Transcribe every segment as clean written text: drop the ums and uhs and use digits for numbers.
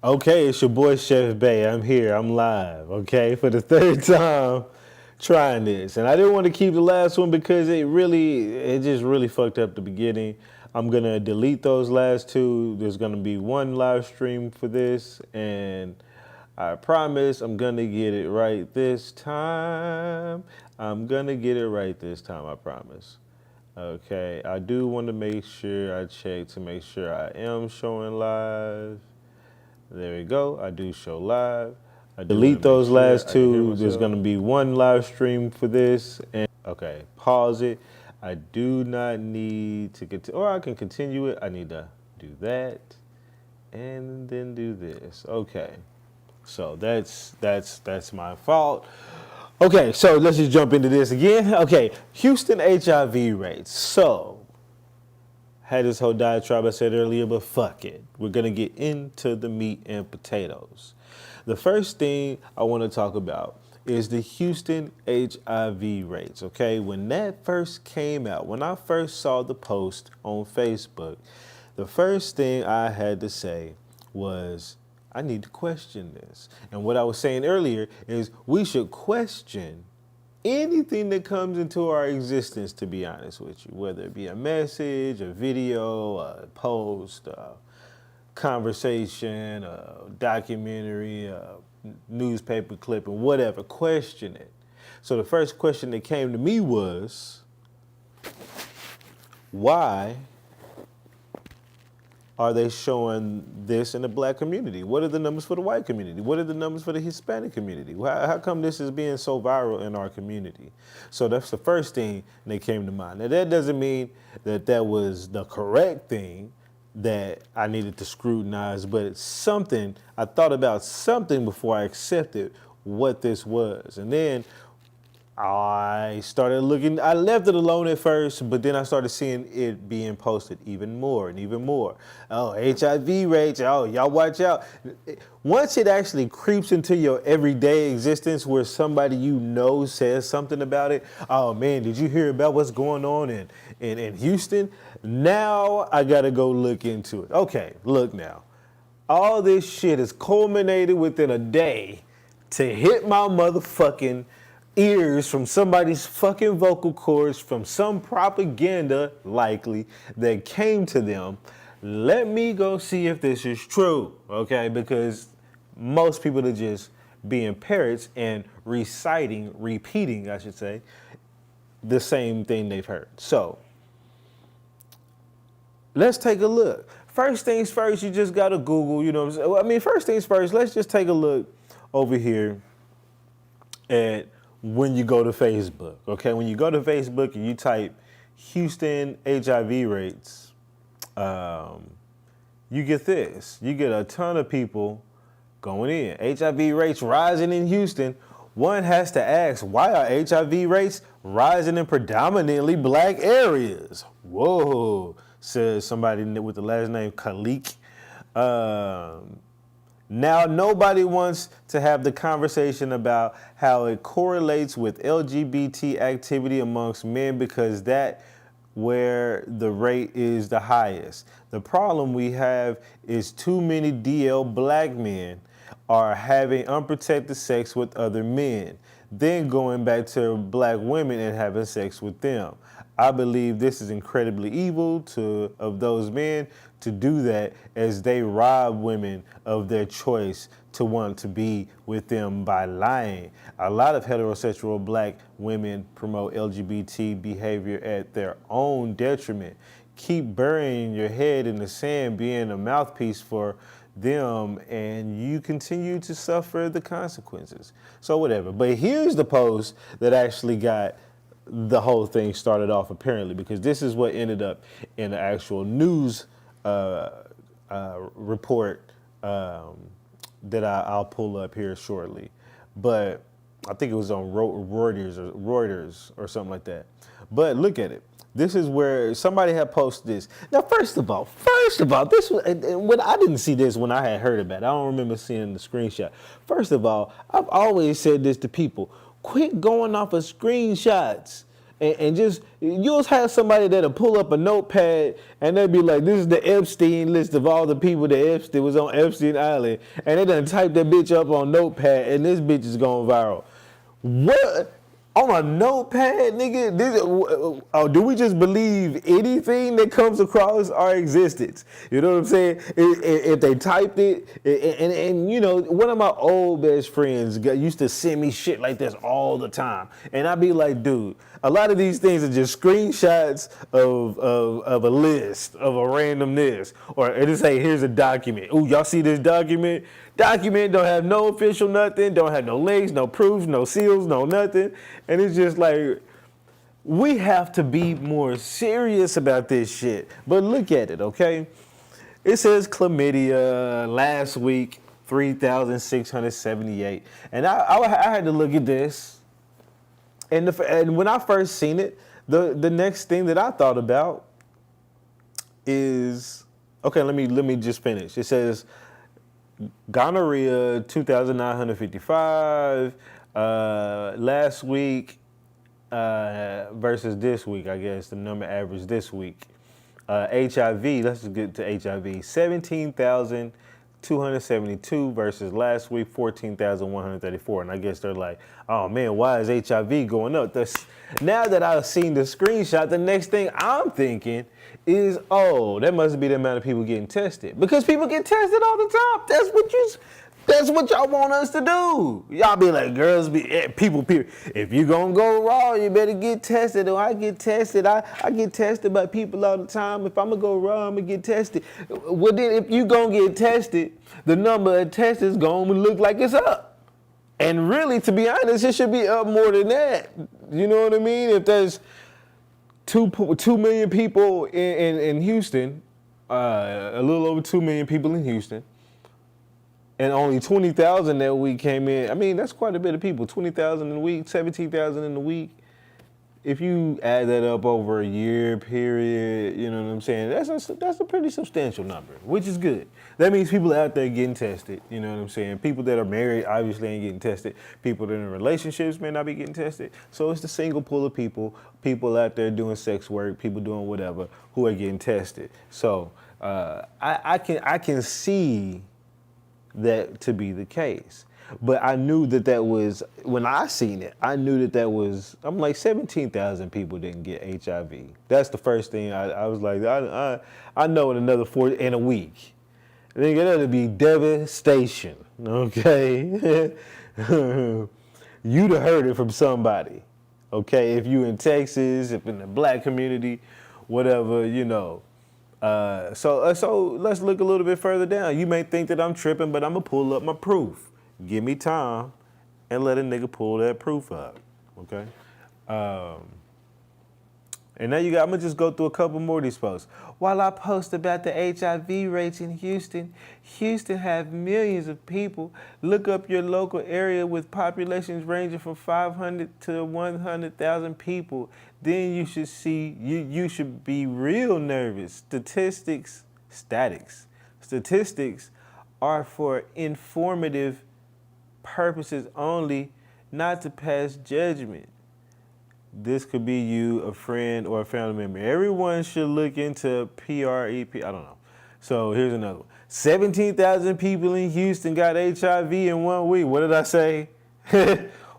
Okay, it's your boy Chef Bay. I'm here. I'm live. Okay, for the third time trying this, and I didn't want to keep the last one because it just really fucked up the beginning. I'm gonna delete those last two. There's gonna be one live stream for this, and I promise I'm gonna get it right this time. I'm gonna get it right this time. I promise. Okay, I do want to make sure I check to make sure I am showing live. There we go. I do show live. I delete those last two. There's going to be one live stream for this. And okay, pause it. I do not need to continue, or I can continue it. I need to do that and then do this. Okay, so that's my fault. Okay, so let's just jump into this again. Okay, Houston HIV rates. So had this whole diatribe I said earlier, but fuck it. We're going to get into the meat and potatoes. The first thing I want to talk about is the Houston HIV rates, okay? When that first came out, when I first saw the post on Facebook, the first thing I had to say was, I need to question this. And what I was saying earlier is we should question anything that comes into our existence, to be honest with you, whether it be a message, a video, a post, a conversation, a documentary, a newspaper clipping, whatever, question it. So the first question that came to me was, why are they showing this in the black community? What are the numbers for the white community? What are the numbers for the Hispanic community? How come this is being so viral in our community? So that's the first thing that came to mind. Now that doesn't mean that that was the correct thing that I needed to scrutinize, but it's something, I thought about something before I accepted what this was. And then I started looking, I left it alone at first, but then I started seeing it being posted even more and even more. Oh, HIV rates, oh, y'all watch out. Once it actually creeps into your everyday existence where somebody you know says something about it, oh man, did you hear about what's going on in Houston? Now I gotta go look into it. Okay, look now. All this shit is culminated within a day to hit my motherfucking ears from somebody's fucking vocal cords, from some propaganda, likely, that came to them. Let me go see if this is true, okay? Because most people are just being parrots and repeating, I should say, the same thing they've heard. So, let's take a look. First things first, you just gotta Google, you know what I'm saying? I mean, first things first, let's just take a look over here at when you go to Facebook, okay? When you go to Facebook and you type Houston HIV rates, you get this. You get a ton of people going in. HIV rates rising in Houston. One has to ask, why are HIV rates rising in predominantly black areas? Whoa, says somebody with the last name Khalik. Now, nobody wants to have the conversation about how it correlates with LGBT activity amongst men because that's where the rate is the highest. The problem we have is too many DL black men are having unprotected sex with other men, then going back to black women and having sex with them. I believe this is incredibly evil of those men to do that, as they rob women of their choice to want to be with them by lying. A lot of heterosexual black women promote LGBT behavior at their own detriment. Keep burying your head in the sand, being a mouthpiece for them, and you continue to suffer the consequences. So whatever. But here's the post that actually got the whole thing started off, apparently, because this is what ended up in the actual news report that I'll pull up here shortly. But I think it was on Reuters or something like that. But look at it. This is where somebody had posted this. Now, first of all, this was, when I didn't see this when I had heard about it. I don't remember seeing the screenshot. First of all, I've always said this to people. Quit going off of screenshots. and just you'll have somebody that'll pull up a notepad and they'll be like, "This is the Epstein list of all the people that Epstein was on Epstein Island," and they done type that bitch up on notepad, and this bitch is going viral. What? On a notepad, nigga? Do we just believe anything that comes across our existence? You know what I'm saying? If they typed it, and you know, one of my old best friends used to send me shit like this all the time. And I'd be like, dude, a lot of these things are just screenshots of a list, of a random list. Or it'll say, here's a document. Ooh, y'all see this document? Document don't have no official nothing, don't have no links, no proofs, no seals, no nothing. And it's just like, we have to be more serious about this shit. But look at it, okay? It says chlamydia last week, 3,678. And I had to look at this. And when I first seen it, the next thing that I thought about is, okay, let me just finish. It says gonorrhea 2,955 last week versus this week, I guess the number average this week. HIV, let's just get to HIV. 17,272 versus last week 14,134. And I guess they're like, oh man, why is HIV going up? Now that I've seen the screenshot, the next thing I'm thinking is, oh, that must be the amount of people getting tested. Because people get tested all the time. That's what y'all want us to do. Y'all be like, people. If you gonna go raw, you better get tested. Or I get tested. I get tested by people all the time. If I'm gonna go raw, I'm gonna get tested. Well, then if you gonna get tested, the number of tests is gonna look like it's up. And really, to be honest, it should be up more than that. You know what I mean? If there's 2 million people in Houston, a little over 2 million people in Houston, and only 20,000 that week came in. I mean, that's quite a bit of people. 20,000 in a week, 17,000 in a week. If you add that up over a year period, you know what I'm saying? That's a pretty substantial number, which is good. That means people out there getting tested, you know what I'm saying? People that are married obviously ain't getting tested. People that are in relationships may not be getting tested. So it's the single pool of people out there doing sex work, people doing whatever, who are getting tested. So I can see that to be the case. But I knew that was, when I seen it, I knew that was, I'm like, 17,000 people didn't get HIV. That's the first thing I was like, I know in another 4 in a week. I think that'll be devastation, okay? You'd have heard it from somebody, okay? If you in Texas, if in the black community, whatever, you know. So let's look a little bit further down. You may think that I'm tripping, but I'm gonna pull up my proof. Give me time and let a nigga pull that proof up, okay? And now I'm gonna just go through a couple more of these posts. While I post about the HIV rates in Houston have millions of people. Look up your local area with populations ranging from 500 to 100,000 people. Then you should see, you should be real nervous. Statistics are for informative purposes only, not to pass judgment. This could be you, a friend, or a family member. Everyone should look into PrEP. I don't know. So here's another one. 17,000 people in Houston got HIV in 1 week. What did I say?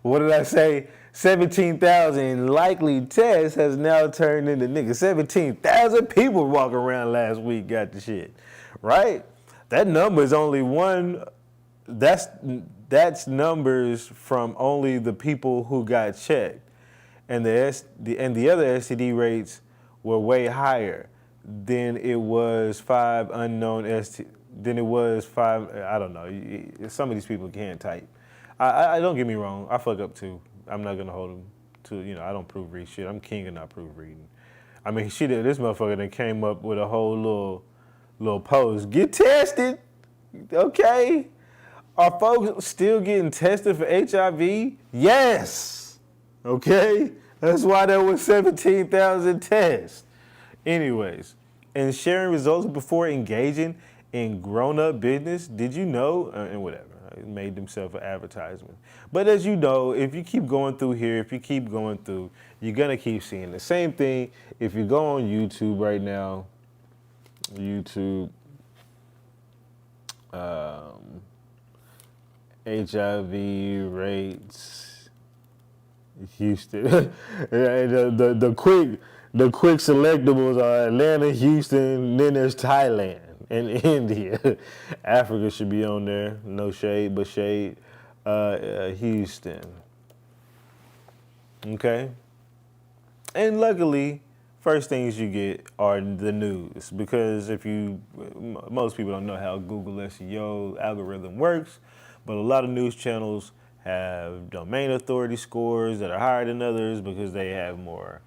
What did I say? 17,000 likely tests has now turned into niggas. 17,000 people walking around last week got the shit, right? That number is only one. That's numbers from only the people who got checked, and the other STD rates were way higher than it was 5 unknown STD. Then it was 5. I don't know. Some of these people can't type. I don't get me wrong. I fuck up too. I'm not gonna hold them to, you know, I don't proofread shit. I'm king of not proofreading. I mean, this motherfucker that came up with a whole little post. Get tested, okay? Are folks still getting tested for HIV? Yes, okay? That's why there was 17,000 tests. Anyways, and sharing results before engaging in grown-up business, did you know, and whatever. It made themselves an advertisement. But as you know, if you keep going through here, if you keep going through, you're gonna keep seeing the same thing. If you go on YouTube right now, YouTube, HIV rates, Houston. The quick selectables are Atlanta, Houston, then there's Thailand and India. Africa should be on there. No shade, but shade. Houston. Okay. And luckily, first things you get are the news, because most people don't know how Google SEO algorithm works, but a lot of news channels have domain authority scores that are higher than others because they have more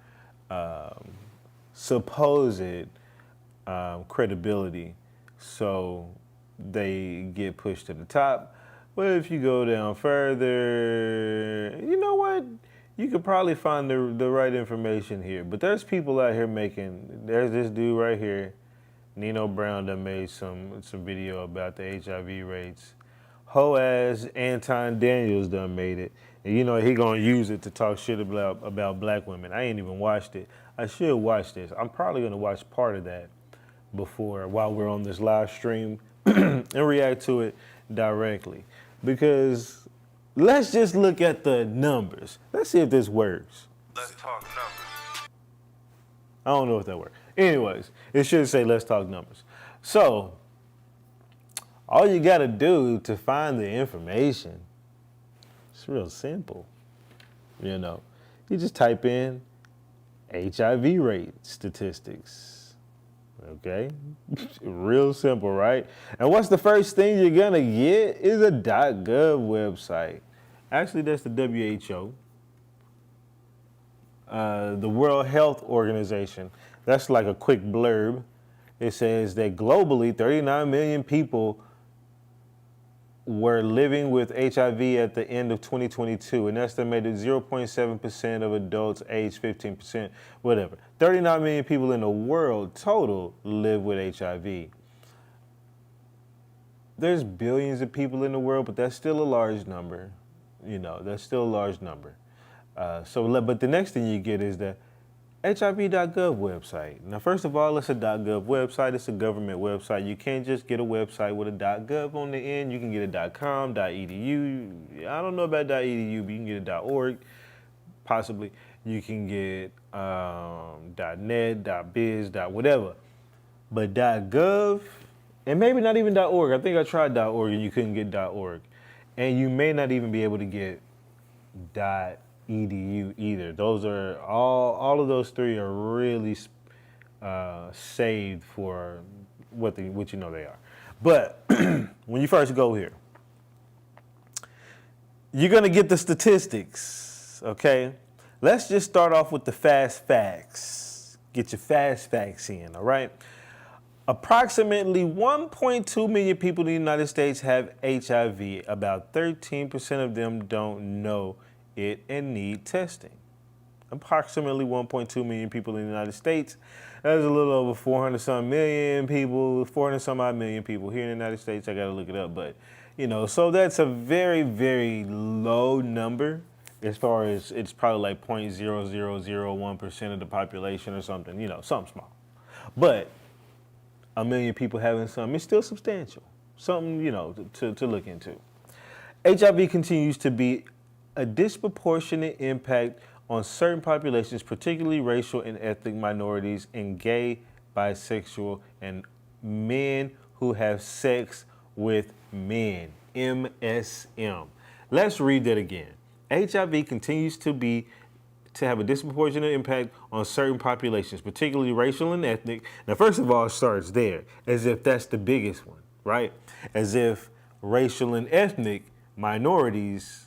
supposed credibility, so they get pushed to the top. But if you go down further, you know what? You could probably find the right information here. But there's people out here there's this dude right here, Nino Brown, that made some video about the HIV rates. Ho-ass Anton Daniels done made it. And you know he gonna use it to talk shit about black women. I ain't even watched it. I should watch this. I'm probably gonna watch part of that while we're on this live stream and react to it directly. Because let's just look at the numbers. Let's see if this works. Let's talk numbers. I don't know if that works. Anyways, it should say let's talk numbers. So, all you gotta do to find the information, it's real simple. You know, you just type in HIV rate statistics. Okay, real simple, right? And what's the first thing you're gonna get is a .gov website. Actually, that's the WHO, the World Health Organization. That's like a quick blurb. It says that globally, 39 million people were living with HIV at the end of 2022, an estimated 0.7% of adults aged 15%, whatever. 39 million people in the world total live with HIV. There's billions of people in the world, but that's still a large number. You know, that's still a large number. But the next thing you get is the HIV.gov website. Now, first of all, it's a .gov website. It's a government website. You can't just get a website with a .gov on the end. You can get a .com, .edu. I don't know about .edu, but you can get a .org, possibly. You can get .net, .biz, .whatever. But .gov, and maybe not even .org. I think I tried .org and you couldn't get .org. And you may not even be able to get .edu either. Those are all of those three are really saved for what you know they are. But when you first go here, you're gonna get the statistics, okay? Let's just start off with the fast facts. Get your fast facts in, all right? Approximately 1.2 million people in the United States have HIV. About 13% of them don't know it and need testing. Approximately 1.2 million people in the United States. That's a little over 400 some million people, 400 some odd million people here in the United States. I gotta look it up, but you know, so that's a very, very low number as far as it's probably like 0.0001% of the population or something, you know, something small. But a million people having something is still substantial. Something, you know, to look into. HIV continues to be a disproportionate impact on certain populations, particularly racial and ethnic minorities, and gay, bisexual, and men who have sex with men, MSM. Let's read that again. HIV continues to have a disproportionate impact on certain populations, particularly racial and ethnic. Now, first of all, it starts there, as if that's the biggest one, right? As if racial and ethnic minorities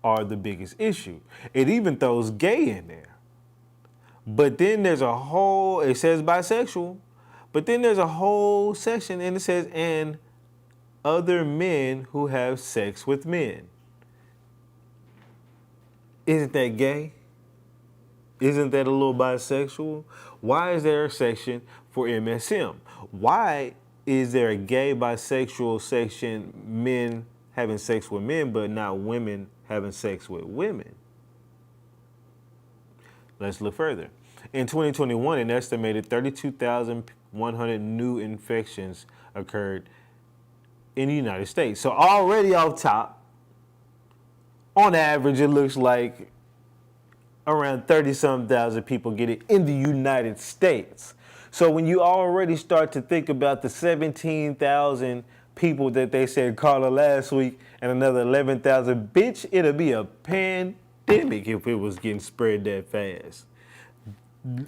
are the biggest issue. It even throws gay in there. But then there's it says bisexual, but then there's a whole section and it says, and other men who have sex with men. Isn't that gay? Isn't that a little bisexual? Why is there a section for MSM? Why is there a gay bisexual section, men having sex with men, but not women having sex with women? Let's look further. In 2021, an estimated 32,100 new infections occurred in the United States. So already off top, on average, it looks like around 30-some thousand people get it in the United States. So when you already start to think about the 17,000 people that they said caught it last week and another 11,000, bitch, it'll be a pandemic if it was getting spread that fast.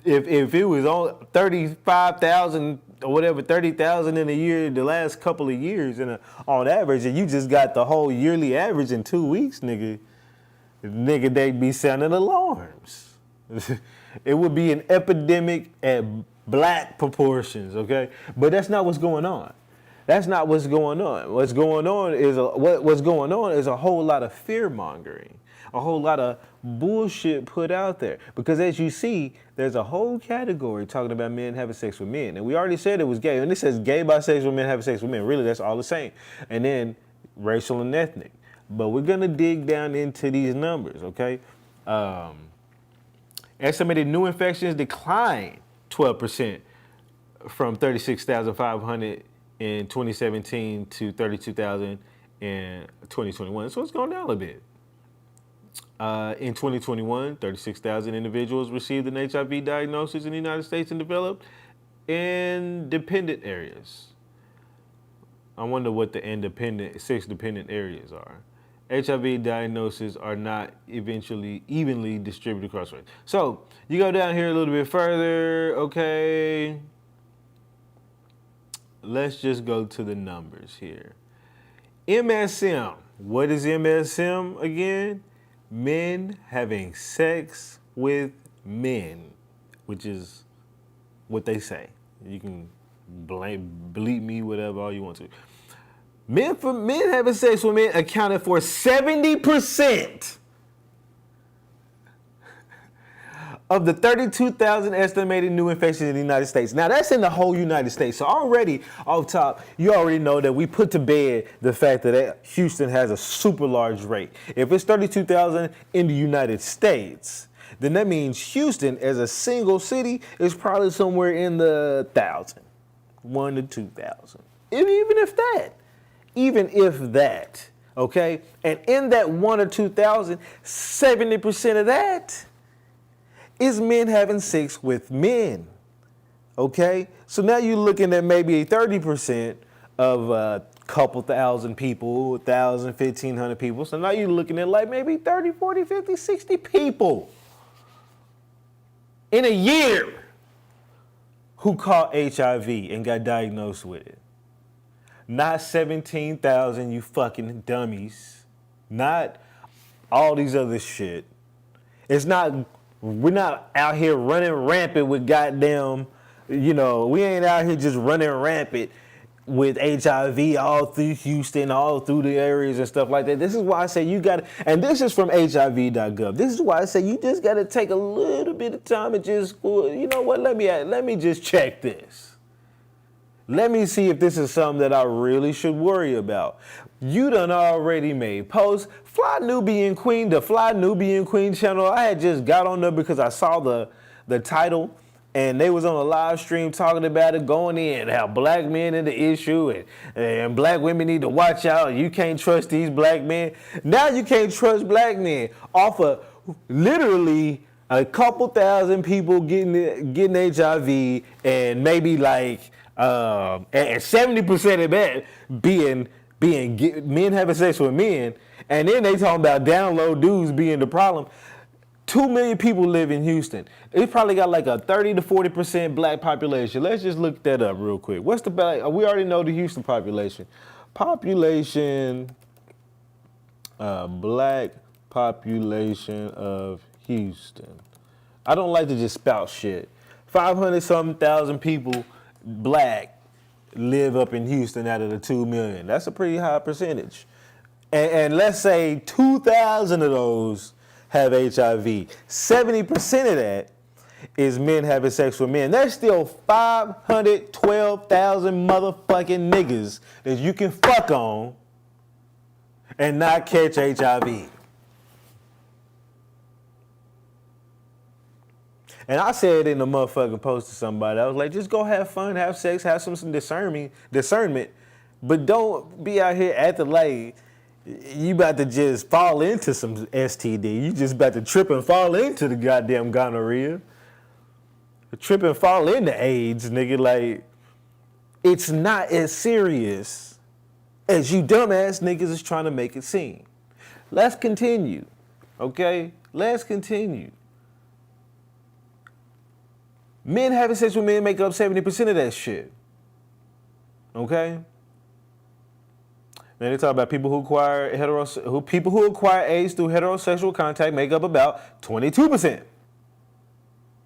If it was on 35,000 or whatever, 30,000 in a year, the last couple of years on average, and you just got the whole yearly average in 2 weeks, nigga, they'd be sounding alarms. It would be an epidemic at black proportions, okay? But that's not what's going on. That's not what's going on. What's going on is a whole lot of fear mongering, a whole lot of bullshit put out there. Because as you see, there's a whole category talking about men having sex with men, and we already said it was gay. And it says gay, bisexual men having sex with men. Really, that's all the same. And then racial and ethnic. But we're gonna dig down into these numbers, okay? Estimated new infections declined 12% from 36,500 in 2017 to 32,000 in 2021. So it's gone down a bit. In 2021, 36,000 individuals received an HIV diagnosis in the United States and developed in dependent areas. I wonder what the 6 dependent areas are. HIV diagnoses are not evenly distributed across race. So you go down here a little bit further, okay? Let's just go to the numbers here. MSM. What is MSM again? Men having sex with men, which is what they say. You can bleep me, whatever, all you want to. Men having sex with men accounted for 70% of the 32,000 estimated new infections in the United States. Now that's in the whole United States. So already off top, you already know that we put to bed the fact that Houston has a super large rate. If it's 32,000 in the United States, then that means Houston as a single city is probably somewhere in the 1,000, 1 to 2,000. Even if that, okay? And in that 1 or 2,000, 70% of that is men having sex with men, okay? So now you're looking at maybe 30% of a couple thousand people, 1,000, 1,500 people. So now you're looking at like maybe 30, 40, 50, 60 people in a year who caught HIV and got diagnosed with it. Not 17,000, you fucking dummies. Not all these other shit. We're not out here running rampant with goddamn, we ain't out here just running rampant with HIV all through Houston, all through the areas and stuff like that. This is why I say you got to, and this is from HIV.gov. This is why I say you just got to take a little bit of time and just, you know what, let me just check this. Let me see if this is something that I really should worry about. You done already made posts. Fly Nubian Queen, the Fly Nubian Queen channel, I had just got on there because I saw the title and they was on a live stream talking about it, going in, how black men in the issue and black women need to watch out. You can't trust these black men. Now you can't trust black men off of literally a couple thousand people getting HIV and maybe like and 70% of that being men having sex with men, and then they talking about down low dudes being the problem. 2 million people live in Houston. It's probably got like a 30 to 40% black population. Let's just look that up real quick. What's the black? We already know the Houston population. Black population of Houston. I don't like to just spout shit. 500-something thousand people black live up in Houston out of the 2 million. That's a pretty high percentage. And let's say 2,000 of those have HIV. 70% of that is men having sex with men. There's still 512,000 motherfucking niggas that you can fuck on and not catch HIV. And I said in the motherfucking post to somebody, I was like, just go have fun, have sex, have some discernment, but don't be out here acting like you about to just fall into some STD. You just about to trip and fall into the goddamn gonorrhea. Trip and fall into AIDS, nigga. Like, it's not as serious as you dumbass niggas is trying to make it seem. Let's continue, okay? Let's continue. Men having sex with men make up 70% of that shit, okay? Then they talk about people who acquire AIDS through heterosexual contact make up about 22%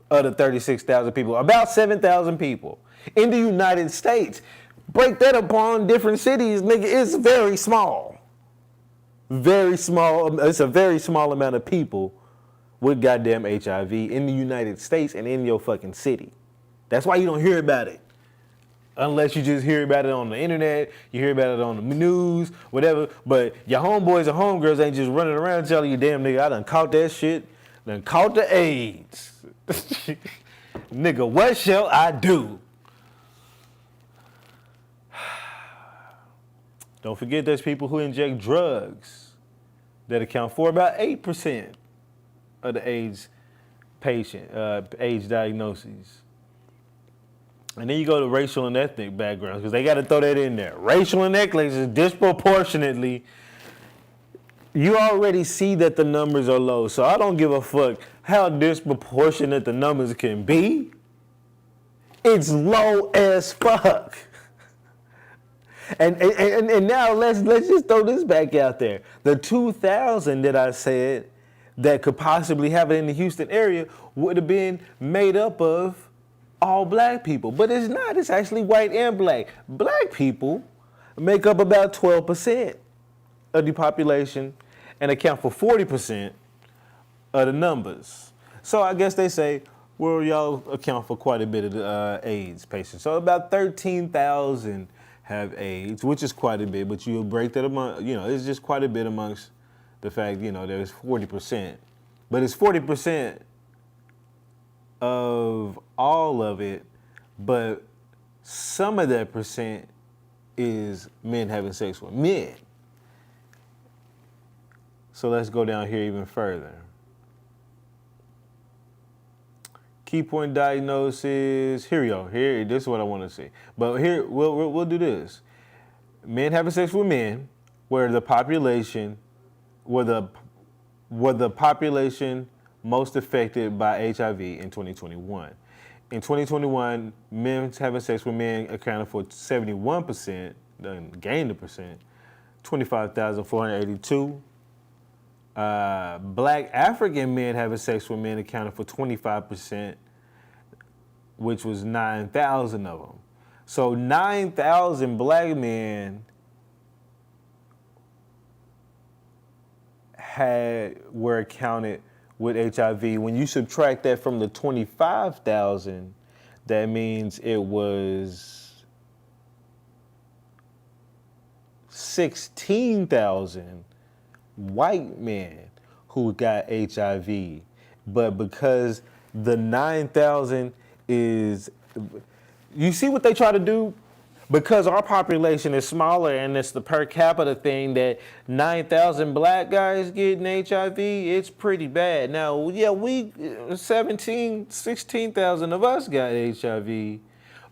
of the 36,000 people, about 7,000 people in the United States. Break that upon different cities, nigga, it's very small. Very small. It's a very small amount of people with goddamn HIV in the United States and in your fucking city. That's why you don't hear about it. Unless you just hear about it on the internet, you hear about it on the news, whatever. But your homeboys and homegirls ain't just running around telling you, damn nigga, I done caught that shit, done caught the AIDS. Nigga, what shall I do? Don't forget there's people who inject drugs that account for about 8% of the AIDS diagnoses. And then you go to racial and ethnic backgrounds, because they got to throw that in there. Racial and ethnic is disproportionately. You already see that the numbers are low, so I don't give a fuck how disproportionate the numbers can be. It's low as fuck. And now let's just throw this back out there. The 2,000 that I said that could possibly have it in the Houston area would have been made up of all black people. But it's not. It's actually white and black. Black people make up about 12% of the population and account for 40% of the numbers. So I guess they say, well, y'all account for quite a bit of the AIDS patients. So about 13,000 have AIDS, which is quite a bit, but you'll break that among, it's just quite a bit amongst the fact, there's 40%. But it's 40% of all of it, but some of that percent is men having sex with men. So let's go down here even further. Key point diagnosis. Here we go. Here, this is what I want to see. But here, we'll do this. Men having sex with men, where the population most affected by HIV in 2021. In 2021, men having sex with men accounted for 71%, then gained a percent, 25,482. Black African men having sex with men accounted for 25%, which was 9,000 of them. So 9,000 black men were accounted with HIV. When you subtract that from the 25,000, that means it was 16,000 white men who got HIV. But because the 9,000 is, you see what they try to do? Because our population is smaller and it's the per capita thing that 9,000 black guys getting HIV, it's pretty bad. Now, yeah, 16,000 of us got HIV,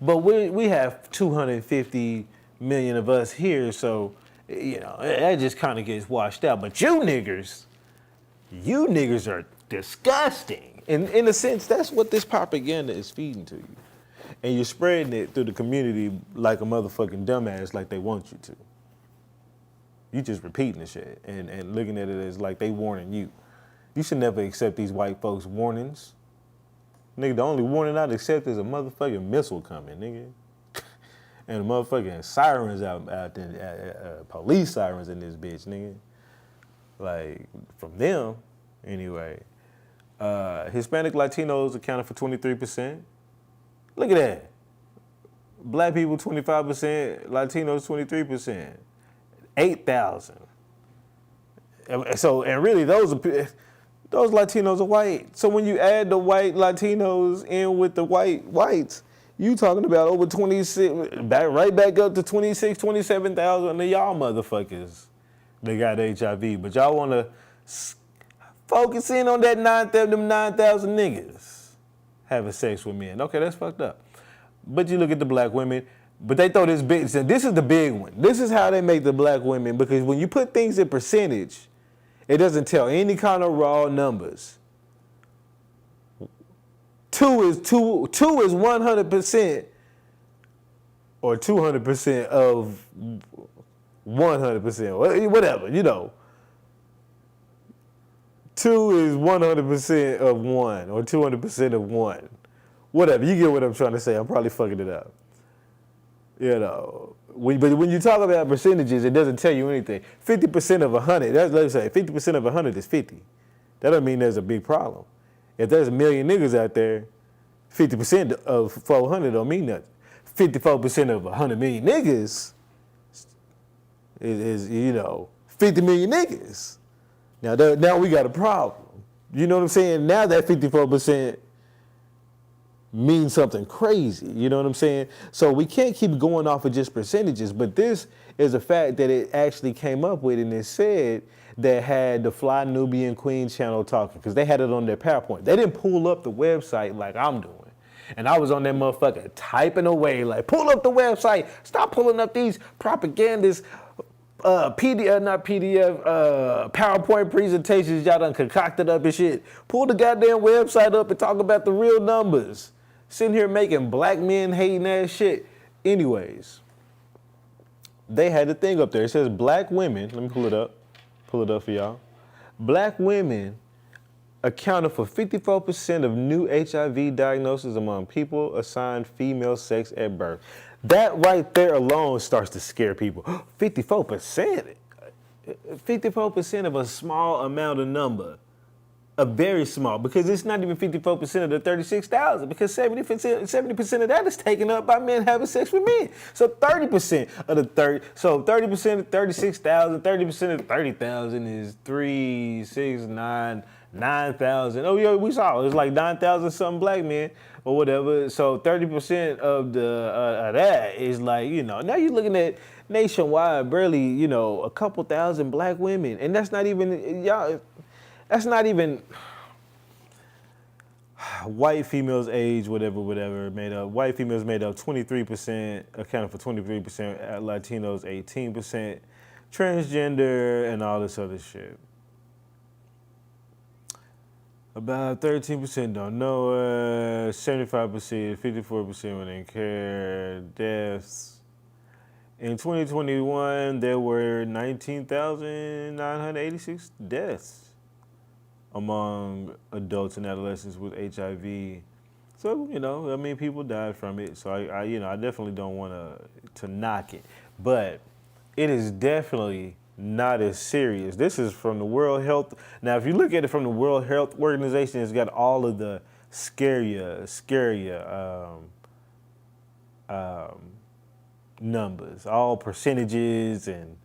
but we have 250 million of us here, so, that just kind of gets washed out. But you niggers are disgusting. And in a sense, that's what this propaganda is feeding to you. And you're spreading it through the community like a motherfucking dumbass, like they want you to. You just repeating the shit and looking at it as like they warning you. You should never accept these white folks' warnings. Nigga, the only warning I'd accept is a motherfucking missile coming, nigga. And motherfucking sirens out there, police sirens in this bitch, nigga. Like, from them, anyway. Hispanic Latinos accounted for 23%. Look at that. Black people, 25%. Latinos, 23%. 8,000. So, and really, those are, Those Latinos are white. So when you add the white Latinos in with the whites, you talking about over 26, right back up to 26, 27,000 of y'all motherfuckers. They got HIV, but y'all want to focus in on that 9,000 niggas having sex with men. Okay, that's fucked up. But you look at the black women, but they throw this big, so this is the big one. This is how they make the black women, because when you put things in percentage, it doesn't tell any kind of raw numbers. Two is 100% or 200% of 100%, whatever, you know. 2 is 100% of 1 or 200% of 1. Whatever, you get what I'm trying to say. I'm probably fucking it up. You know, but when you talk about percentages, it doesn't tell you anything. 50% of 100, let's say 50% of 100 is 50. That doesn't mean there's a big problem. If there's a million niggas out there, 50% of 400 don't mean nothing. 54% of 100 million niggas is 50 million niggas. Now we got a problem. You know what I'm saying? Now that 54% means something crazy. You know what I'm saying? So we can't keep going off of just percentages, but this is a fact that it actually came up with, and it said that had the Fly Nubian Queen channel talking, because they had it on their PowerPoint. They didn't pull up the website like I'm doing. And I was on that motherfucker typing away like, pull up the website. Stop pulling up these propagandist PowerPoint presentations y'all done concocted up and shit. Pull the goddamn website up and talk about the real numbers. Sitting here making black men hating ass shit. Anyways, they had the thing up there. It says black women, let me pull it up for y'all. Black women accounted for 54% of new HIV diagnoses among people assigned female sex at birth. That right there alone starts to scare people. 54%? 54% of a small amount of number. A very small, because it's not even 54% of the 36,000, because 70% of that is taken up by men having sex with men. So 30% of the 30% of 36,000, 30% of 30,000 is 3, 6, 9, 9,000. Oh yeah, we saw it was like 9,000 something black men or whatever. So 30% of that is like, now you're looking at nationwide barely, a couple thousand black women, and that's not even That's not even white females age, whatever made up. White females made up 23%, accounted for 23%, Latinos 18%, transgender and all this other shit. About 13% don't know it, 75%, 54% wouldn't care, deaths. In 2021, there were 19,986 deaths among adults and adolescents with HIV. So, people died from it. So I definitely don't want to knock it, but it is definitely not as serious. This is from the World Health. Now, if you look at it from the World Health Organization, it's got all of the scare you numbers, all percentages and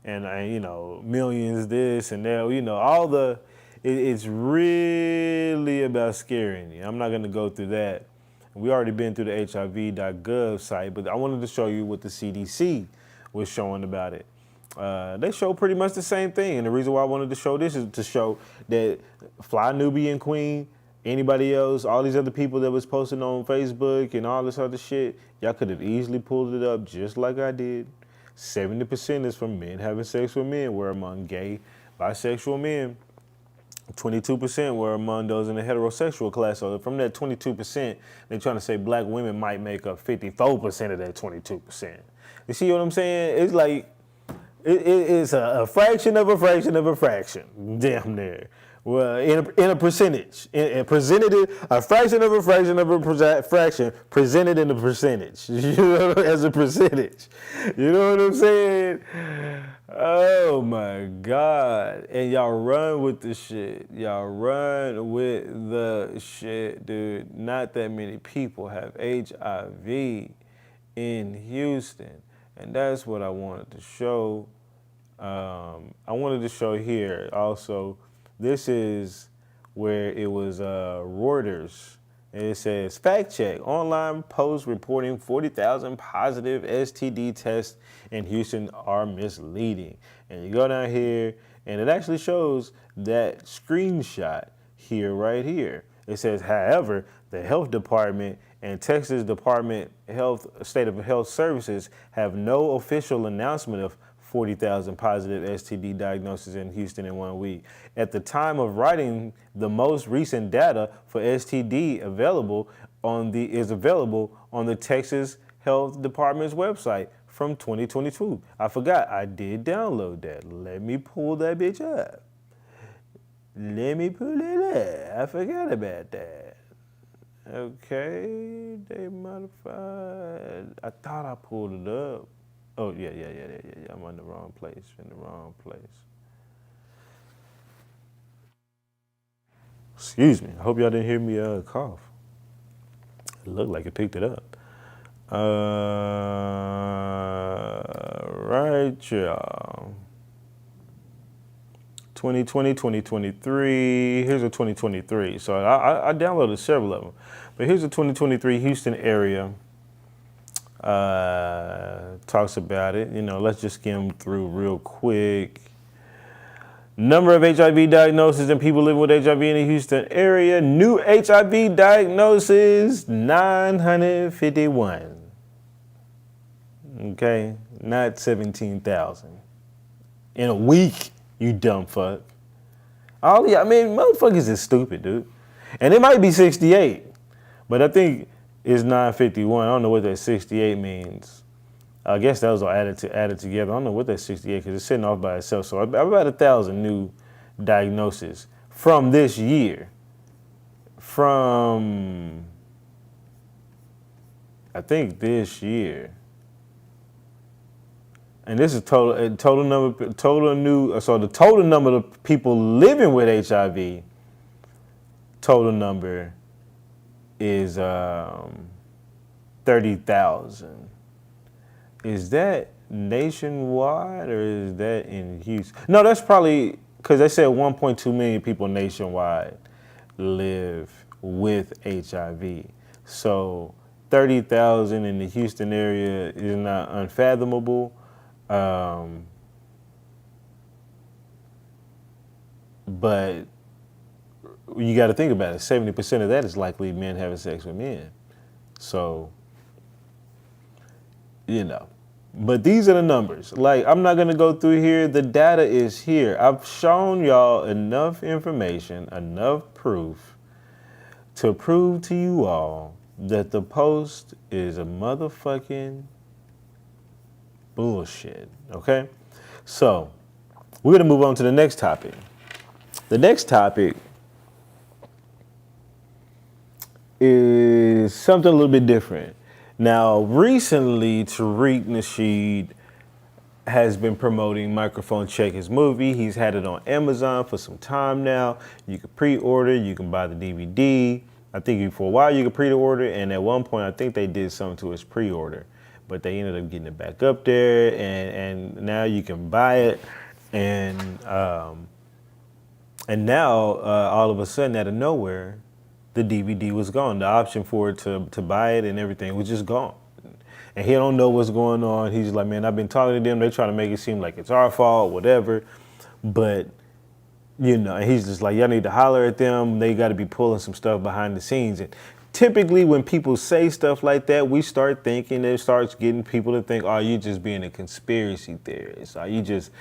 millions this and that, all the. It's really about scaring you. I'm not going to go through that. We already been through the HIV.gov site, but I wanted to show you what the CDC was showing about it. They show pretty much the same thing. And the reason why I wanted to show this is to show that Fly Nubian Queen, anybody else, all these other people that was posting on Facebook and all this other shit, y'all could have easily pulled it up just like I did. 70% is from men having sex with men, where among gay, bisexual men, 22% were among those in the heterosexual class. So from that 22%, they're trying to say black women might make up 54% of that 22%. You see what I'm saying? It's like, it's a fraction of a fraction of a fraction, damn near. Well, in a percentage, presented a fraction of a fraction of a fraction, presented in a percentage, as a percentage. You know what I'm saying? Oh my God. And y'all run with the shit. Y'all run with the shit, dude. Not that many people have HIV in Houston. And that's what I wanted to show. I wanted to show here also, this is where it was Reuters. And it says, fact check, online posts reporting 40,000 positive STD tests in Houston are misleading. And you go down here, and it actually shows that screenshot here, right here. It says, however, the health department and Texas Department State of Health Services have no official announcement of 40,000 positive STD diagnoses in Houston in 1 week. At the time of writing, the most recent data for STD is available on the Texas Health Department's website from 2022. I forgot, I did download that. Let me pull that bitch up. Let me pull it up. I forgot about that. Okay, they modified. I thought I pulled it up. Oh, yeah. I'm in the wrong place. Excuse me. I hope y'all didn't hear me cough. It looked like it picked it up. Right, y'all. 2020, 2023. Here's a 2023. So I downloaded several of them. But here's a 2023 Houston area. Talks about it. Let's just skim through real quick. Number of HIV diagnoses and people living with HIV in the Houston area. New HIV diagnoses, 951. Okay, not 17,000. In a week, you dumb fuck. Motherfuckers is stupid, dude. And it might be 68, but I think it's 951. I don't know what that 68 means. I guess that was all added together. I don't know what that 68 because it's sitting off by itself. So about 1,000 new diagnoses from this year. I think this year. And this is total number of people living with HIV, total number is 30,000. Is that nationwide or is that in Houston? No, that's probably because they said 1.2 million people nationwide live with HIV. So 30,000 in the Houston area is not unfathomable. But you got to think about it. 70% of that is likely men having sex with men. So, But these are the numbers. I'm not going to go through here. The data is here. I've shown y'all enough information, enough proof to prove to you all that the post is a motherfucking bullshit. Okay? So, we're going to move on to the next topic. The next topic is something a little bit different. Now, recently, Tariq Nasheed has been promoting Microphone Check, his movie. He's had it on Amazon for some time now. You can pre-order, you can buy the DVD. I think for a while you could pre-order, and at one point I think they did something to his pre-order, but they ended up getting it back up there, and now you can buy it, and now all of a sudden out of nowhere, the DVD was gone. The option for it to buy it and everything was just gone. And he don't know what's going on. He's like, man, I've been talking to them. They try to make it seem like it's our fault, whatever. But, and he's just like, y'all need to holler at them. They got to be pulling some stuff behind the scenes. And typically when people say stuff like that, we start thinking, it starts getting people to think, oh, you're just being a conspiracy theorist. Or you just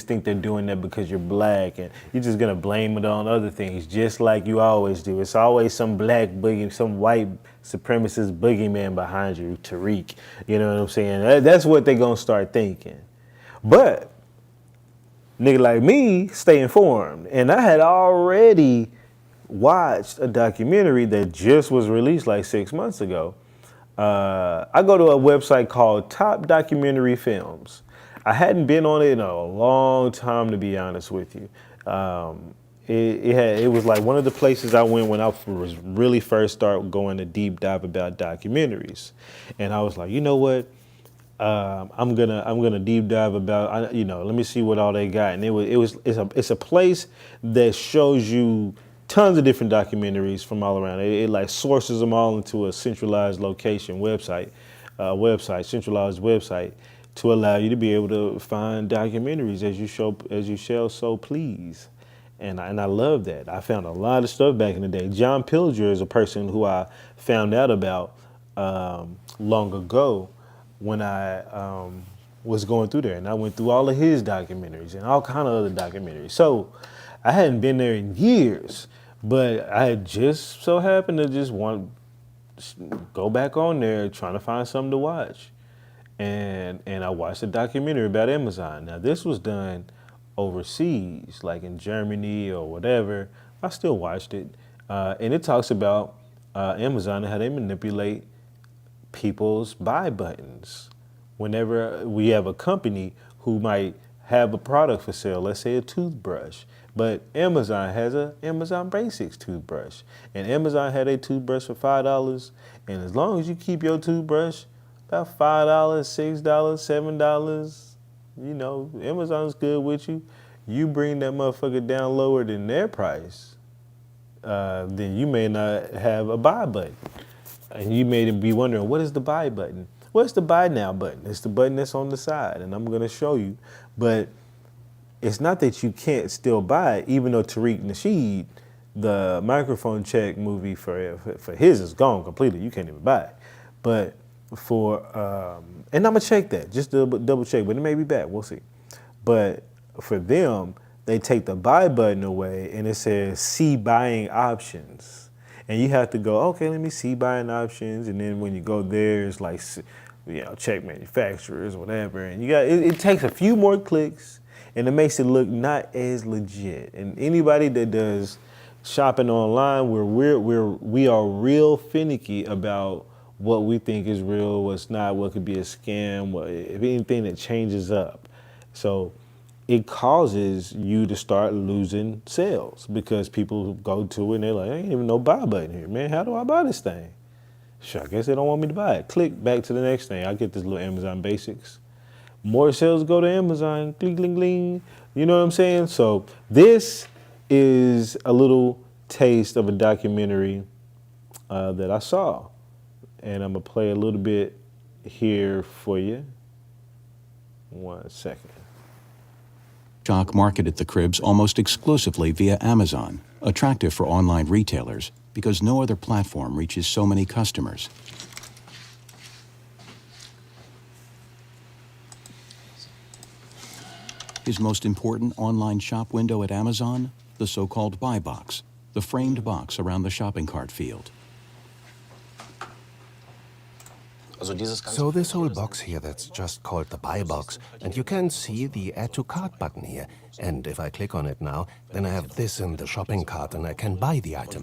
think they're doing that because you're black, and you're just going to blame it on other things, just like you always do. It's always some black boogie, some white supremacist boogeyman behind you, Tariq. You know what I'm saying? That's what they're going to start thinking. But nigga like me stay informed. And I had already watched a documentary that just was released like 6 months ago. I go to a website called Top Documentary Films. I hadn't been on it in a long time, to be honest with you. It was like one of the places I went when I was really first start going to deep dive about documentaries, and I was like, you know what, I'm gonna deep dive about, let me see what all they got, and it's a place that shows you tons of different documentaries from all around. It like sources them all into a centralized location centralized website to allow you to be able to find documentaries as you shall so please. And I love that. I found a lot of stuff back in the day. John Pilger is a person who I found out about long ago when I was going through there, and I went through all of his documentaries and all kind of other documentaries. So I hadn't been there in years, but I had just so happened to just want to go back on there trying to find something to watch. And I watched a documentary about Amazon. Now this was done overseas, like in Germany or whatever. I still watched it. And it talks about Amazon and how they manipulate people's buy buttons. Whenever we have a company who might have a product for sale, let's say a toothbrush, but Amazon has a Amazon Basics toothbrush, and Amazon had a toothbrush for $5, and as long as you keep your toothbrush about $5, $6, $7, you know, Amazon's good with you. You bring that motherfucker down lower than their price, then you may not have a buy button. And you may be wondering, what is the buy button? Well, it's the buy now button. It's the button that's on the side, and I'm gonna show you. But it's not that you can't still buy it, even though Tariq Nasheed, the microphone check movie for his is gone completely. You can't even buy it. But for, and I'm gonna check that, just to double check, but it may be back, we'll see. But for them, they take the buy button away and it says see buying options. And you have to go, okay, let me see buying options. And then when you go there, it's like, you know, check manufacturers, whatever. And you got, it takes a few more clicks and it makes it look not as legit. And anybody that does shopping online, we are real finicky about what we think is real, what's not, what could be a scam, if anything that changes up. So it causes you to start losing sales because people go to it and they're like, I ain't even no buy button here, man. How do I buy this thing? Sure, I guess they don't want me to buy it. Click back to the next thing. I get this little Amazon Basics. More sales go to Amazon, gling, gling, gling. You know what I'm saying? So this is a little taste of a documentary that I saw. And I'm gonna play a little bit here for you. 1 second. Shock marketed the cribs almost exclusively via Amazon, attractive for online retailers because no other platform reaches so many customers. His most important online shop window at Amazon, the so-called buy box, the framed box around the shopping cart field. So this whole box here, that's just called the buy box, and you can see the add to cart button here. And if I click on it now, then I have this in the shopping cart and I can buy the item.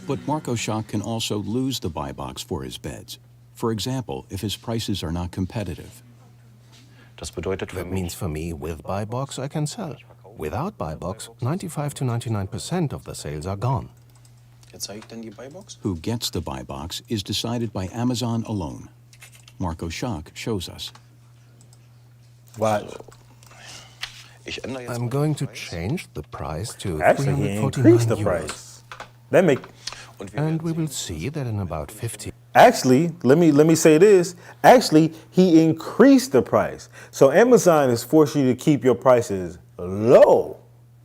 But Marco Schock can also lose the buy box for his beds. For example, if his prices are not competitive. That means for me, with buy box, I can sell. Without buy box, 95 to 99% of the sales are gone. Who gets the buy box is decided by Amazon alone. Marco Schock shows us. Watch. I'm going to change the price to Actually, he 349 increased the euros. price. That make. And we will see that in about 50. Actually, let me say this. Actually, he increased the price. So Amazon is forcing you to keep your prices low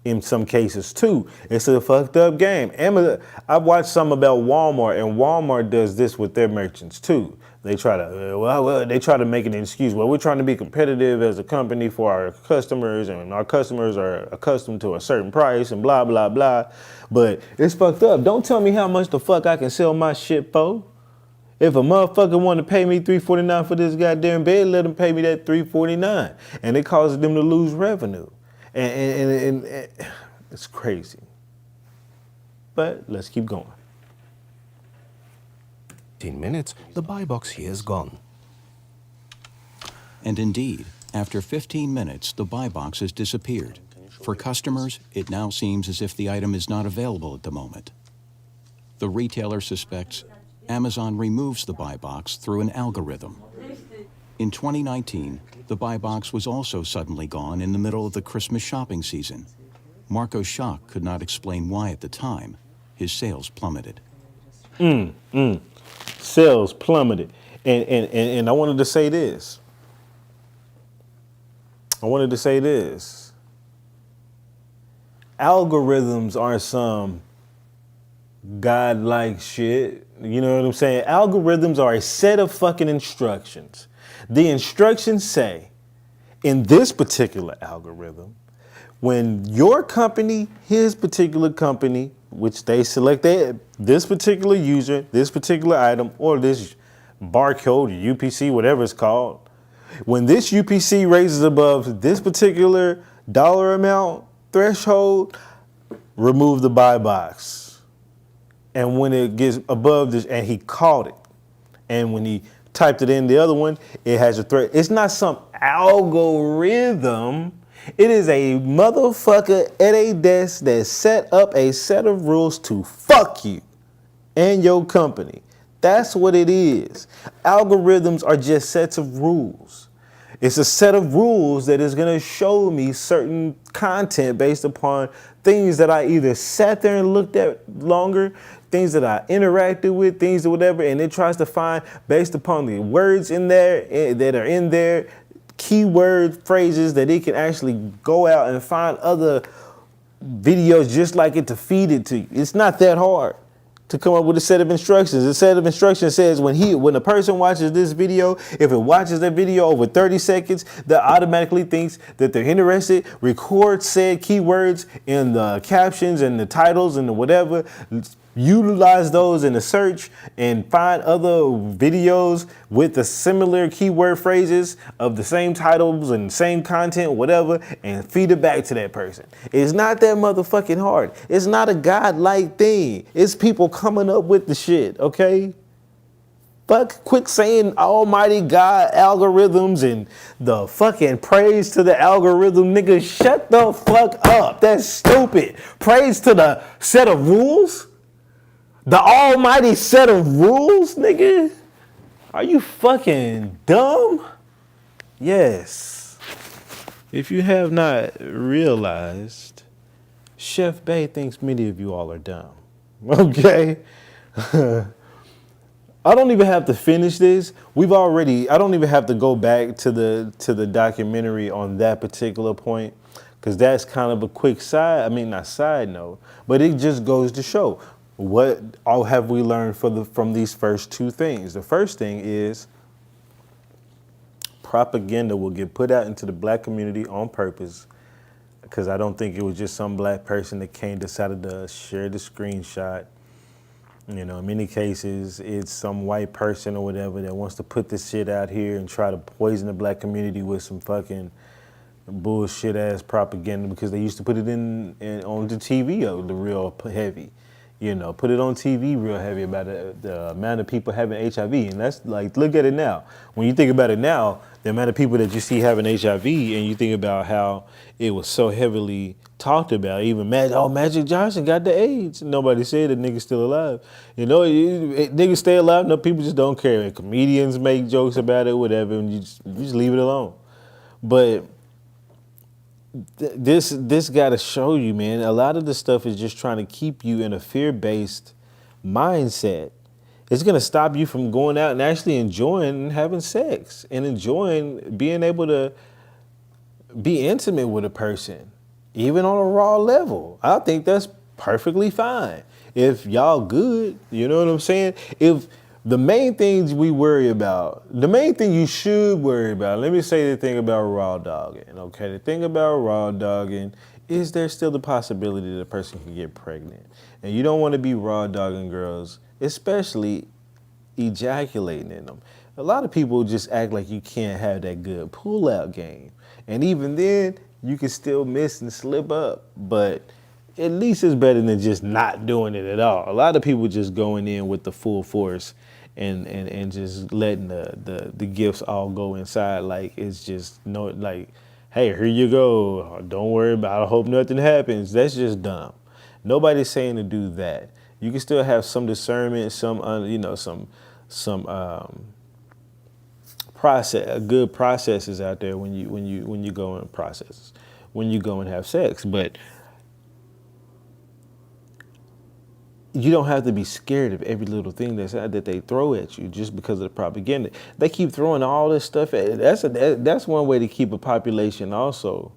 in some cases too. It's a fucked up game. Amazon, I watched some about Walmart, and Walmart does this with their merchants too. They try to, they try to make an excuse. Well, we're trying to be competitive as a company for our customers, and our customers are accustomed to a certain price and blah, blah, blah. But it's fucked up. Don't tell me how much the fuck I can sell my shit for. If a motherfucker want to pay me $349 for this goddamn bed, let them pay me that $349. And it causes them to lose revenue. And it's crazy. But let's keep going. 15 minutes, the buy box here is gone. And indeed, after 15 minutes, the buy box has disappeared. For customers, it now seems as if the item is not available at the moment. The retailer suspects Amazon removes the buy box through an algorithm. In 2019, the buy box was also suddenly gone in the middle of the Christmas shopping season. Marco Schock could not explain why at the time his sales plummeted. Sales plummeted. And I wanted to say this. Algorithms aren't some godlike shit. You know what I'm saying? Algorithms are a set of fucking instructions. The instructions say, in this particular algorithm, when your company, his particular company, which they selected this particular user, this particular item, or this barcode, or UPC, whatever it's called, when this UPC raises above this particular dollar amount threshold, remove the buy box. And when it gets above this, and he caught it, and when he typed it in the other one, it has a threat. It's not some algorithm. It is a motherfucker at a desk that set up a set of rules to fuck you and your company. That's what it is. Algorithms are just sets of rules. It's a set of rules that is going to show me certain content based upon things that I either sat there and looked at longer, things that I interacted with, things or whatever, and it tries to find based upon the words in there that are in there, keyword phrases that it can actually go out and find other videos just like it to feed it to you. It's not that hard to come up with a set of instructions. A set of instructions says when a person watches this video, if it watches that video over 30 seconds, that automatically thinks that they're interested, record said keywords in the captions and the titles and the whatever, utilize those in the search and find other videos with the similar keyword phrases of the same titles and same content, whatever, and feed it back to that person. It's not that motherfucking hard. It's not a godlike thing. It's people coming up with the shit, okay? Fuck, quit saying almighty God algorithms and the fucking praise to the algorithm, nigga. Shut the fuck up. That's stupid. Praise to the set of rules? The almighty set of rules, nigga? Are you fucking dumb? Yes. If you have not realized, Chef Bay thinks many of you all are dumb. Okay? I don't even have to finish this. I don't even have to go back to the documentary on that particular point, because that's kind of a quick not side note, but it just goes to show what all have we learned from these first two things. The first thing is propaganda will get put out into the black community on purpose, because I don't think it was just some black person that decided to share the screenshot. You know, in many cases, it's some white person or whatever that wants to put this shit out here and try to poison the black community with some fucking bullshit ass propaganda, because they used to put it in on the TV the real heavy. You know, put it on TV real heavy about the amount of people having HIV. And that's like, look at it now. When you think about it now, the amount of people that you see having HIV, and you think about how it was so heavily talked about. Even Magic Johnson got the AIDS. Nobody said that nigga's still alive. You know, niggas stay alive. No, people just don't care. And comedians make jokes about it, whatever, and you just leave it alone. But this got to show you, man, a lot of the stuff is just trying to keep you in a fear-based mindset. It's going to stop you from going out and actually enjoying having sex and enjoying being able to be intimate with a person, even on a raw level. I think that's perfectly fine. If y'all good, you know what I'm saying? If the main things we worry about, the main thing you should worry about, let me say the thing about raw dogging, okay? The thing about raw dogging is there's still the possibility that a person can get pregnant. And you don't want to be raw dogging girls, especially ejaculating in them. A lot of people just act like you can't have that good pull-out game. And even then, you can still miss and slip up, but at least it's better than just not doing it at all. A lot of people just going in with the full force and just letting the gifts all go inside like it's just like, hey, here you go. Don't worry about it. I hope nothing happens. That's just dumb. Nobody's saying to do that. You can still have some discernment, some good processes out there when you go in processes, when you go and have sex. But you don't have to be scared of every little thing that they throw at you just because of the propaganda. They keep throwing all this stuff at that's one way to keep a population also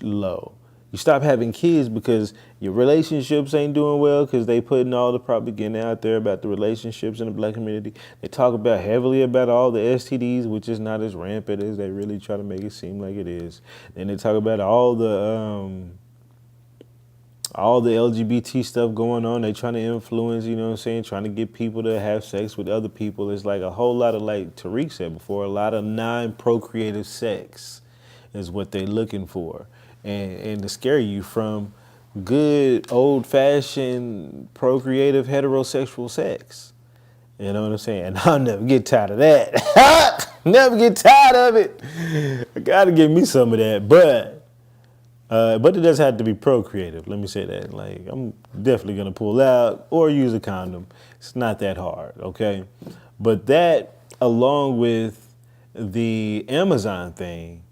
low. You stop having kids because your relationships ain't doing well because they putting all the propaganda out there about the relationships in the black community. They talk about heavily about all the STDs, which is not as rampant as they really try to make it seem like it is. Then they talk about all the LGBT stuff going on. They trying to influence, you know what I'm saying, trying to get people to have sex with other people. It's like a whole lot of, like Tariq said before, a lot of non-procreative sex is what they're looking for. And to scare you from good old-fashioned procreative heterosexual sex. You know what I'm saying? And I'll never get tired of that. Never get tired of it. I gotta give me some of that, but it does have to be procreative. Let me say that. Like, I'm definitely gonna pull out or use a condom. It's not that hard, okay? But that, along with the Amazon thing,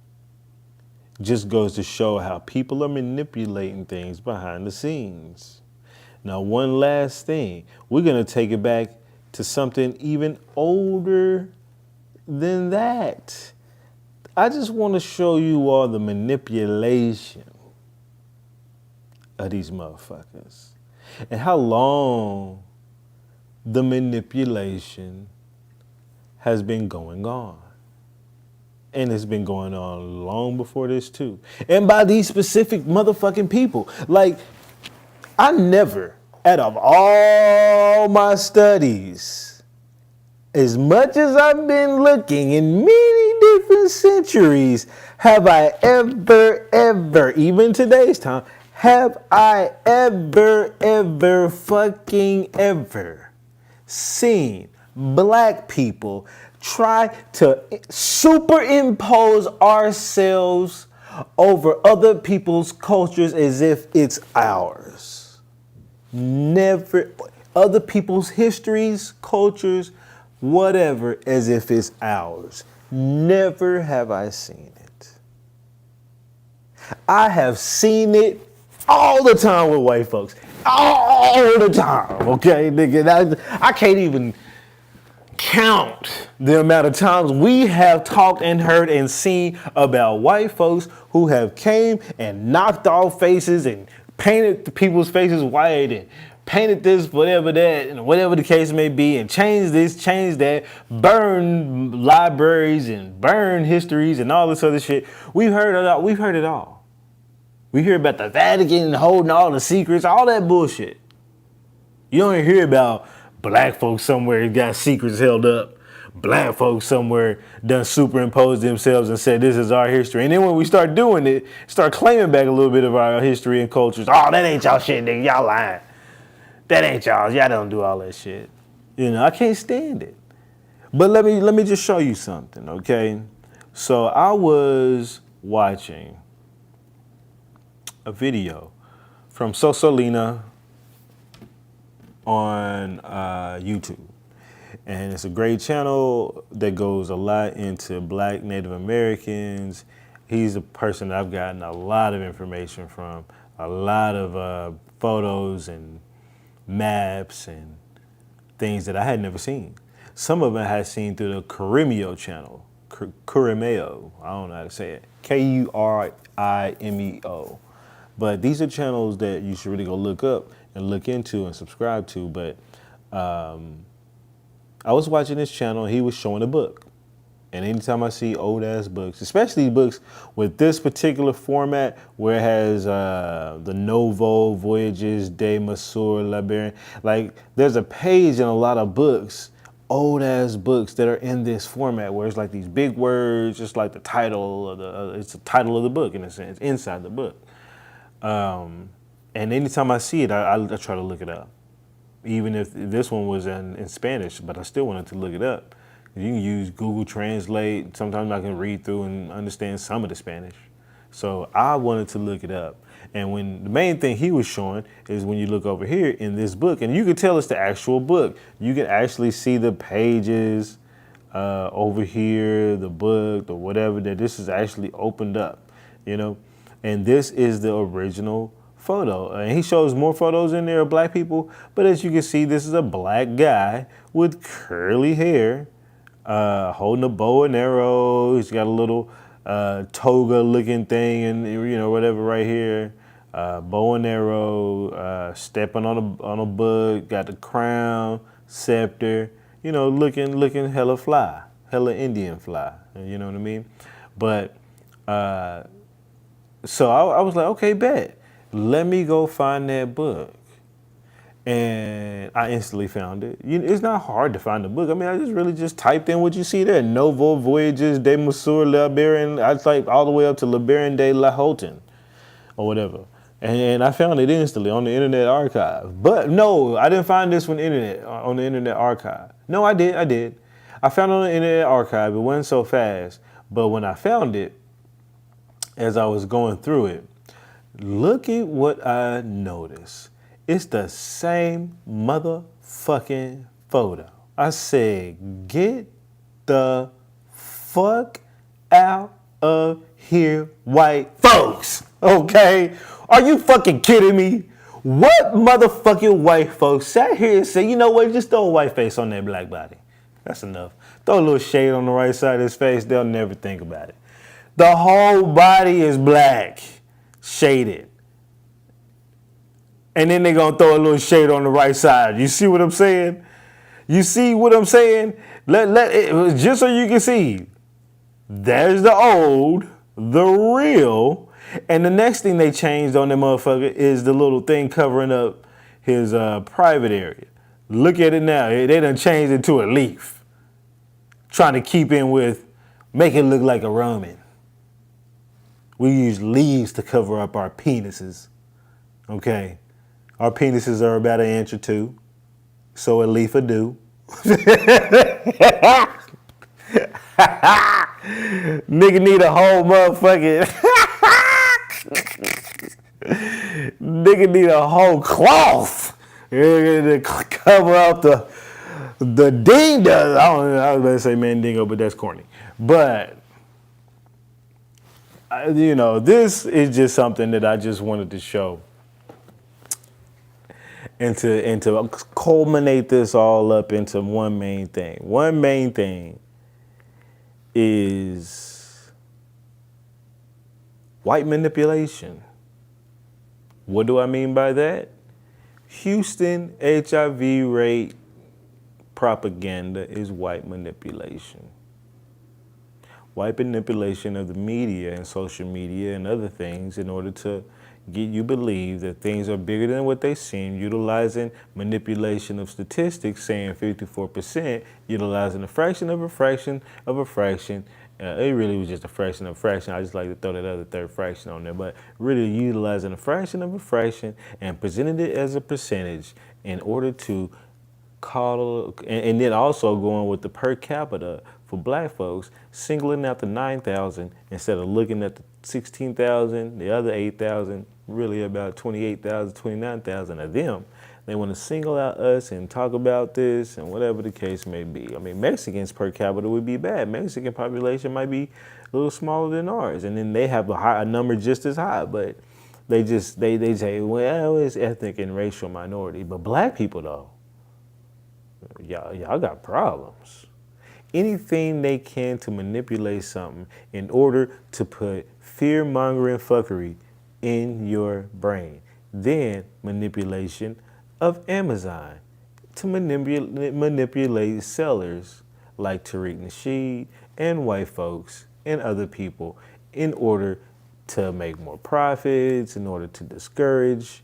just goes to show how people are manipulating things behind the scenes. Now, one last thing. We're gonna take it back to something even older than that. I just want to show you all the manipulation of these motherfuckers and how long the manipulation has been going on. And it's been going on long before this too. And by these specific motherfucking people. Like, I never, out of all my studies, as much as I've been looking in many different centuries, have I ever, even today's time, have I ever fucking ever seen black people try to superimpose ourselves over other people's cultures as if it's ours? Never. Other people's histories, cultures, whatever, as if it's ours. Never have I seen it. I have seen it all the time with white folks. All the time, okay, nigga? I can't even count the amount of times we have talked and heard and seen about white folks who have came and knocked off faces and painted the people's faces white and painted this, whatever that, and whatever the case may be, and changed this, changed that, burn libraries and burn histories and all this other shit. We've heard it all. We've heard it all. We hear about the Vatican holding all the secrets, all that bullshit. You don't hear about black folks somewhere got secrets held up. Black folks somewhere done superimposed themselves and said this is our history. And then when we start doing it, start claiming back a little bit of our history and cultures. Oh, that ain't y'all shit, nigga. Y'all lying. That ain't y'all. Y'all don't do all that shit. You know, I can't stand it. But let me just show you something, okay? So I was watching a video from Sosolina on YouTube. And it's a great channel that goes a lot into black Native Americans. He's a person that I've gotten a lot of information from, a lot of photos and maps and things that I had never seen. Some of them I had seen through the Kurimeo channel. Kurimeo, I don't know how to say it. Kurimeo. But these are channels that you should really go look up and look into and subscribe to. But I was watching this channel, he was showing a book. And anytime I see old ass books, especially books with this particular format where it has the Novo Voyages de Monsieur Librarian, like there's a page in a lot of books, old ass books that are in this format where it's like these big words, just like the title of it's the title of the book in a sense, inside the book. And anytime I see it, I try to look it up. Even if this one was in Spanish, but I still wanted to look it up. You can use Google Translate. Sometimes I can read through and understand some of the Spanish. So I wanted to look it up. And when the main thing he was showing is when you look over here in this book, and you can tell it's the actual book. You can actually see the pages over here, the book, or whatever, that this is actually opened up, you know? And this is the original photo. And he shows more photos in there of black people. But as you can see, this is a black guy with curly hair, holding a bow and arrow. He's got a little toga looking thing and, you know, whatever right here. Bow and arrow, stepping on a bug, got the crown, scepter, you know, looking hella fly, hella Indian fly, you know what I mean? But, so I was like, okay, bet, let me go find that book. And I instantly found it. It's not hard to find the book. I mean, I just typed in what you see there. Nouveau Voyages de Monsieur Liberian. I typed all the way up to Liberian de la Houghton or whatever. And I found it instantly on the Internet Archive. But no, I didn't find this on the Internet Archive. No, I did. I found it on the Internet Archive. It wasn't so fast. But when I found it, as I was going through it, look at what I noticed. It's the same motherfucking photo. I said, get the fuck out of here, white folks. Okay? Are you fucking kidding me? What motherfucking white folks sat here and said, you know what, just throw a white face on that black body. That's enough. Throw a little shade on the right side of his face, they'll never think about it. The whole body is black, shaded. And then they're going to throw a little shade on the right side. You see what I'm saying? You see what I'm saying? Just so you can see, there's the old, the real, and the next thing they changed on that motherfucker is the little thing covering up his private area. Look at it now. They done changed it to a leaf. Trying to keep in with, make it look like a Roman. We use leaves to cover up our penises. Okay? Our penises are about 1 inch or 2. So a leaf will do. Nigga need a whole motherfucking nigga need a whole cloth to cover up the dingo. I was about to say mandingo, but that's corny. But you know, this is just something that I just wanted to show. And to culminate this all up into one main thing. One main thing is white manipulation. What do I mean by that? Houston HIV rate propaganda is white manipulation. White manipulation of the media and social media and other things in order to get you believe that things are bigger than what they seem, utilizing manipulation of statistics, saying 54%, utilizing a fraction of a fraction of a fraction. It really was just a fraction of a fraction. I just like to throw that other third fraction on there, but really utilizing a fraction of a fraction and presenting it as a percentage in order to call, and then also going with the per capita for black folks, singling out the 9,000 instead of looking at the 16,000, the other 8,000, really about 28,000, 29,000 of them. They want to single out us and talk about this and whatever the case may be. I mean, Mexicans per capita would be bad. Mexican population might be a little smaller than ours, and then they have a number just as high, but they say, well, it's ethnic and racial minority. But black people, though, y'all got problems. Anything they can to manipulate something in order to put fear-mongering fuckery in your brain. Then manipulation of Amazon to manipulate sellers like Tariq Nasheed and white folks and other people in order to make more profits, in order to discourage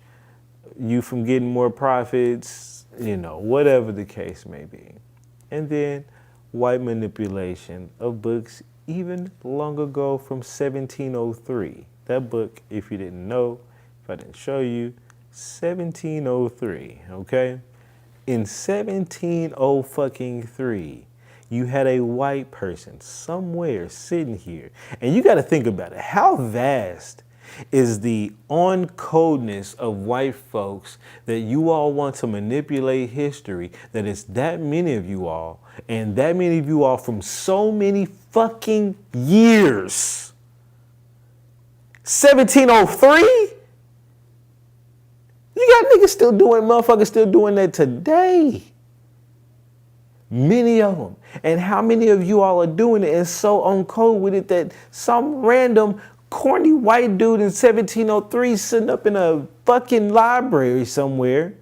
you from getting more profits, you know, whatever the case may be. And then white manipulation of books even long ago from 1703. That book, if you didn't know, if I didn't show you, 1703, okay? In 1703, you had a white person somewhere sitting here. And you got to think about it. How vast is the uncodedness of white folks that you all want to manipulate history, that it's that many of you all, and that many of you all from so many fucking years. 1703? got motherfuckers still doing that today. Many of them. And how many of you all are doing it and so on code with it that some random corny white dude in 1703 sitting up in a fucking library somewhere.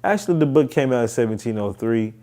Actually, the book came out in 1703.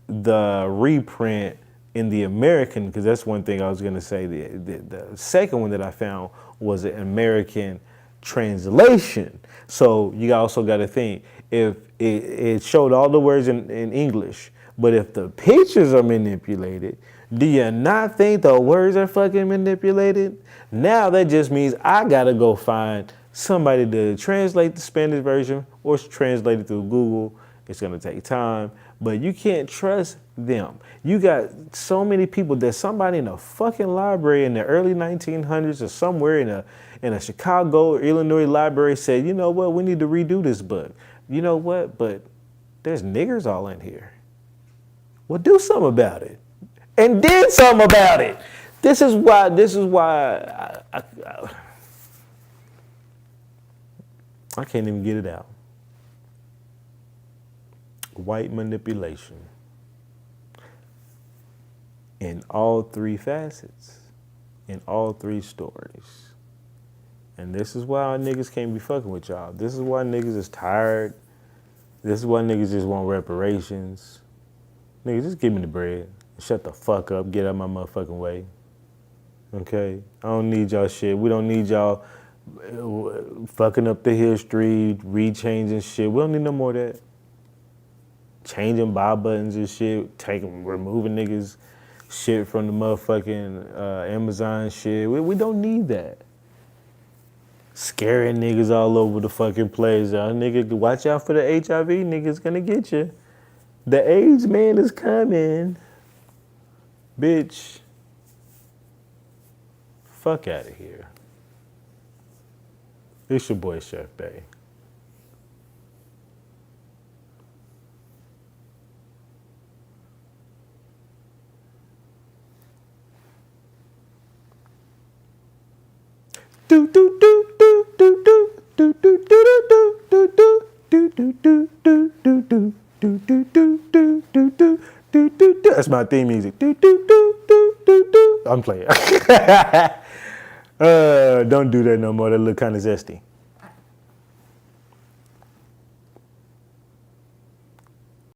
The reprint in the American, because that's one thing I was going to say. The second one that I found was an American translation. So you also got to think, if it showed all the words in English, but if the pictures are manipulated, do you not think the words are fucking manipulated? Now that just means I got to go find somebody to translate the Spanish version or translate it through Google. It's going to take time, but you can't trust them. You got so many people that somebody in a fucking library in the early 1900s or somewhere in a Chicago or Illinois library said, you know what, we need to redo this book. You know what, but there's niggers all in here. Well, do something about it. And did something about it. This is why I can't even get it out. White manipulation in all three facets, in all three stories. And this is why our niggas can't be fucking with y'all. This is why niggas is tired. This is why niggas just want reparations. Niggas, just give me the bread. Shut the fuck up. Get out my motherfucking way. Okay? I don't need y'all shit. We don't need y'all fucking up the history, re-changing shit. We don't need no more of that. Changing buy buttons and shit, removing niggas shit from the motherfucking Amazon shit. We don't need that. Scaring niggas all over the fucking place. Y'all nigga, watch out for the HIV, niggas gonna get you. The AIDS man is coming. Bitch. Fuck out of here. It's your boy, Chef Bay. Do do do do do do do do do do do do do do do do do. Do, do, do, do, do, do, do, do, do. That's my theme music. Do, do, do, do, do, do. I'm playing. Don't do that no more. That look kind of zesty.